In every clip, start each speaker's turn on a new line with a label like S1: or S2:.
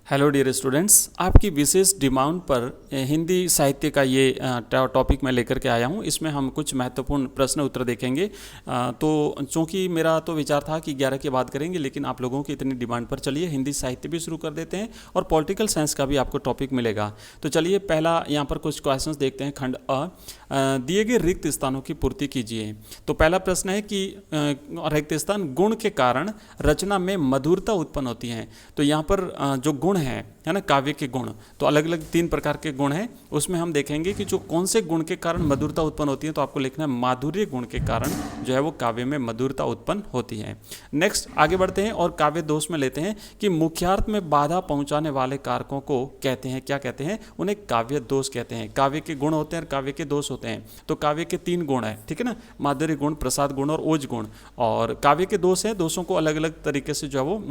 S1: Hello dear students, आपकी विशेष demand पर हिंदी साहित्य का ये टॉपिक मैं लेकर के आया हूँ। इसमें हम कुछ महत्वपूर्ण प्रश्न उत्तर देखेंगे। तो चूँकि मेरा तो विचार था कि 11 के बाद करेंगे, लेकिन आप लोगों की इतनी डिमांड पर चलिए हिंदी साहित्य भी शुरू कर देते हैं और पॉलिटिकल साइंस का भी आपको टॉपिक मिलेगा। तो चलिए पहला यहाँ पर कुछ क्वेश्चन देखते हैं। खंड अ, दिए गए रिक्त स्थानों की पूर्ति कीजिए। तो पहला प्रश्न है कि रिक्त स्थान गुण के कारण रचना में मधुरता उत्पन्न होती है। तो यहाँ पर जो गुण है ना, काव्य के गुण, तो अलग अलग 3 प्रकार के गुण हैं। उसमें हम देखेंगे कि जो कौन से गुण के कारण मधुरता उत्पन्न होती है। तो आपको लिखना है माधुर्य गुण के कारण जो है वो काव्य में मधुरता उत्पन्न होती है। नेक्स्ट आगे बढ़ते हैं और काव्य दोष में लेते हैं कि मुख्यार्थ में बाधा पहुंचाने वाले कारकों को कहते हैं, क्या कहते हैं? उन्हें काव्य दोष कहते हैं। काव्य के गुण होते हैं और काव्य के दोष होते हैं। तो काव्य के 3 गुण है, ठीक है ना, माधुर्य गुण, प्रसाद गुण और ओज गुण। और काव्य के दोष है, दोषों को अलग अलग तरीके से जो है वो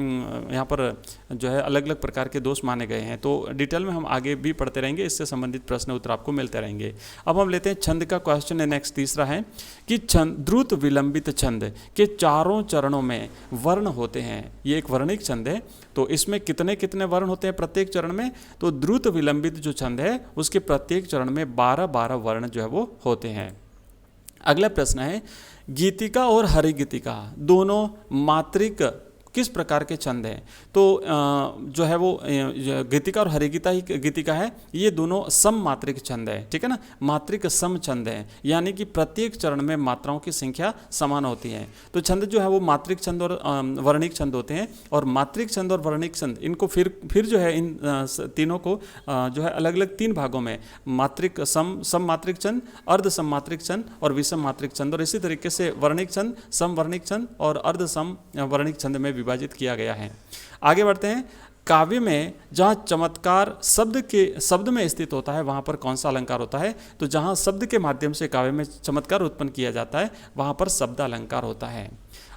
S1: यहाँ पर जो है अलग अलग प्रकार के दोष माने गए हैं। तो डिटेल में हम आगे भी पढ़ते रहेंगे, इससे संबंधित प्रश्न उत्तर आपको मिलते रहेंगे। अब हम लेते हैं छंद का क्वेश्चन है। नेक्स्ट तीसरा है कि छंद द्रुत विलंबित छंद के चारों चरणों में वर्ण होते हैं। ये एक वर्णिक छंद है। तो इसमें कितने कितने वर्ण होते हैं प्रत्येक चरण में? तो द्रुत विलंबित जो छंद है उसके प्रत्येक चरण में 12-12 वर्ण जो है वो होते हैं। अगला प्रश्न है गीतिका और हरिगीतिका दोनों मात्रिक किस प्रकार के छंद हैं? तो जो है वो गीतिका और हरिगीता ही गीतिका है, ये दोनों सम मात्रिक छंद है, ठीक है ना, मात्रिक सम छंद है, यानी कि प्रत्येक चरण में मात्राओं की संख्या समान होती है। तो छंद जो है वो मात्रिक छंद और वर्णिक छंद होते हैं। और मात्रिक छंद और वर्णिक छंद इनको फिर जो है इन तीनों को जो है अलग अलग 3 भागों में मात्रिक सम मात्रिक छंद, अर्ध सम मात्रिक छंद और विषम मात्रिक छंद, और इसी तरीके से वर्णिक छंद, सम वर्णिक छंद और अर्ध सम वर्णिक छंद में विभाजित किया गया है। आगे बढ़ते हैं। काव्य में जहाँ चमत्कार शब्द में स्थित होता है वहाँ पर कौन सा अलंकार होता है? तो जहाँ शब्द के माध्यम से काव्य में चमत्कार उत्पन्न किया जाता है वहाँ पर शब्द अलंकार होता है।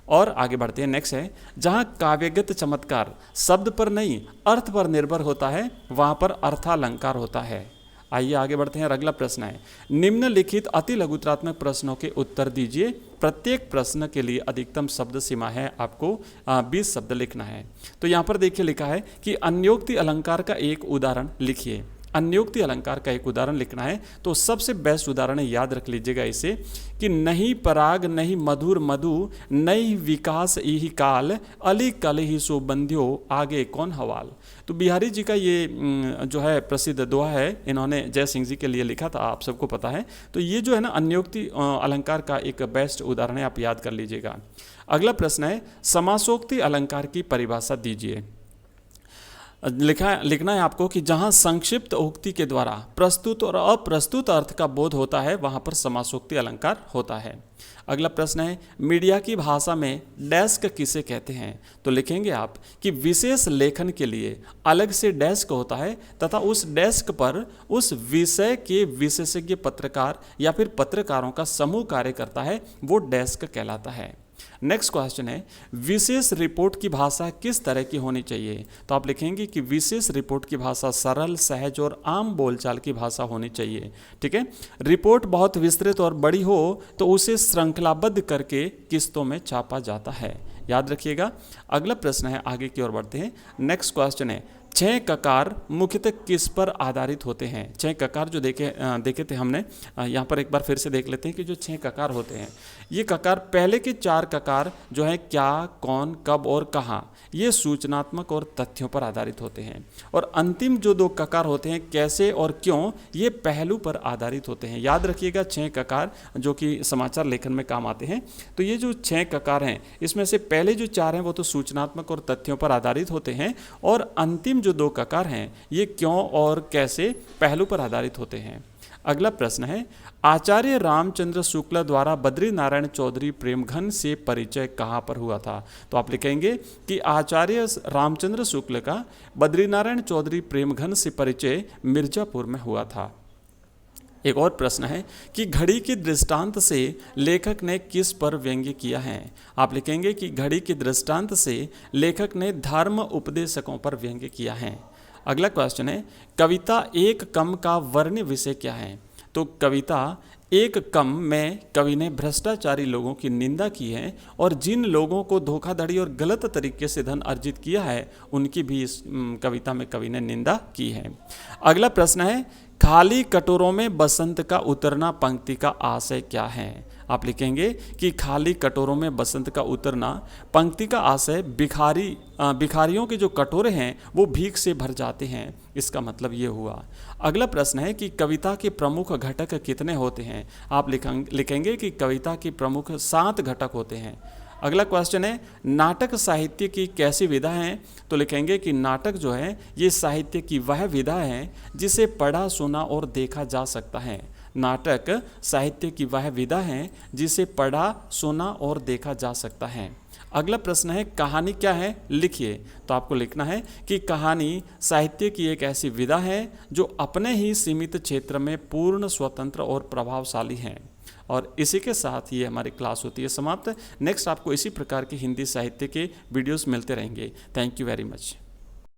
S1: और आगे बढ़ते हैं। नेक्स्ट है जहाँ काव्यगत चमत्कार शब्द पर नहीं अर्थ पर निर्भर होता है वहाँ पर अर्थालंकार होता है। आइए आगे बढ़ते हैं। अगला प्रश्न है निम्नलिखित अति लघुत्रात्मक प्रश्नों के उत्तर दीजिए। प्रत्येक प्रश्न के लिए अधिकतम शब्द सीमा है, आपको 20 शब्द लिखना है। तो यहाँ पर देखिए लिखा है कि अन्योक्ति अलंकार का एक उदाहरण लिखिए। अन्योक्ति अलंकार का एक उदाहरण लिखना है। तो सबसे बेस्ट उदाहरण है, याद रख लीजिएगा इसे, कि नहीं पराग नहीं मधुर मधु नहीं विकास यही काल अली कल ही सो बंध्यो आगे कौन हवाल। तो बिहारी जी का ये जो है प्रसिद्ध दोहा है, इन्होंने जय सिंह जी के लिए लिखा था, आप सबको पता है। तो ये जो है ना अन्योक्ति अलंकार का एक बेस्ट उदाहरण है, आप याद कर लीजिएगा। अगला प्रश्न है समासोक्ति अलंकार की परिभाषा दीजिए। लिखना है आपको कि जहाँ संक्षिप्त उक्ति के द्वारा प्रस्तुत और अप्रस्तुत अर्थ का बोध होता है वहाँ पर समासोक्ति अलंकार होता है। अगला प्रश्न है मीडिया की भाषा में डेस्क किसे कहते हैं? तो लिखेंगे आप कि विशेष लेखन के लिए अलग से डेस्क होता है तथा उस डेस्क पर उस विषय के विशेषज्ञ पत्रकार या फिर पत्रकारों का समूह कार्य करता है, वो डेस्क कहलाता है। नेक्स्ट क्वेश्चन है विशेष रिपोर्ट की भाषा किस तरह की होनी चाहिए? तो आप लिखेंगे कि विशेष रिपोर्ट की भाषा सरल, सहज और आम बोलचाल की भाषा होनी चाहिए, ठीक है। रिपोर्ट बहुत विस्तृत और बड़ी हो तो उसे श्रृंखलाबद्ध करके किस्तों में छापा जाता है, याद रखिएगा। अगला प्रश्न है, आगे की ओर बढ़ते हैं। नेक्स्ट क्वेश्चन है 6 ककार मुख्यतः किस पर आधारित होते हैं? 6 ककार जो देखे थे हमने, यहाँ पर एक बार फिर से देख लेते हैं कि जो 6 ककार होते हैं, ये ककार पहले के 4 ककार जो है क्या, कौन, कब और कहाँ, ये सूचनात्मक और तथ्यों पर आधारित होते हैं। और अंतिम जो 2 ककार होते हैं कैसे और क्यों, ये पहलू पर आधारित होते हैं। याद रखिएगा 6 ककार जो कि समाचार लेखन में काम आते हैं। तो ये जो 6 ककार हैं इसमें से पहले जो 4 हैं वो तो सूचनात्मक और तथ्यों पर आधारित होते हैं, और अंतिम जो 2 ककार हैं ये क्यों और कैसे पहलू पर आधारित होते हैं। अगला प्रश्न है आचार्य रामचंद्र शुक्ल द्वारा बद्री नारायण चौधरी प्रेमघन से परिचय कहाँ पर हुआ था? तो आप लिखेंगे कि आचार्य रामचंद्र शुक्ल का बद्री नारायण चौधरी प्रेमघन से परिचय मिर्जापुर में हुआ था। एक और प्रश्न है कि घड़ी के दृष्टांत से लेखक ने किस पर व्यंग्य किया है? आप लिखेंगे कि घड़ी के दृष्टांत से लेखक ने धर्म उपदेशकों पर व्यंग्य किया है। अगला क्वेश्चन है कविता एक कम का वर्ण्य विषय क्या है? तो कविता एक कम में कवि ने भ्रष्टाचारी लोगों की निंदा की है और जिन लोगों को धोखाधड़ी और गलत तरीके से धन अर्जित किया है उनकी भी इस कविता में कवि ने निंदा की है। अगला प्रश्न है, खाली कटोरों में बसंत का उतरना पंक्ति का आशय क्या है? आप लिखेंगे कि खाली कटोरों में बसंत का उतरना पंक्ति का आशय भिखारियों के जो कटोरे हैं वो भीख से भर जाते हैं, इसका मतलब ये हुआ। अगला प्रश्न है कि कविता के प्रमुख घटक कितने होते हैं? आप लिखेंगे कि कविता के प्रमुख 7 घटक होते हैं। अगला क्वेश्चन है, नाटक साहित्य की कैसी विधा है? तो लिखेंगे कि नाटक जो है ये साहित्य की वह विधा है जिसे पढ़ा, सुना और देखा जा सकता है। नाटक साहित्य की वह विधा है जिसे पढ़ा, सुना और देखा जा सकता है। अगला प्रश्न है, कहानी क्या है? लिखिए। तो आपको लिखना है कि कहानी साहित्य की एक ऐसी विधा है जो अपने ही सीमित क्षेत्र में पूर्ण स्वतंत्र और प्रभावशाली है। और इसी के साथ ये हमारी क्लास होती है समाप्त। नेक्स्ट आपको इसी प्रकार के हिंदी साहित्य के वीडियोस मिलते रहेंगे। Thank you very much.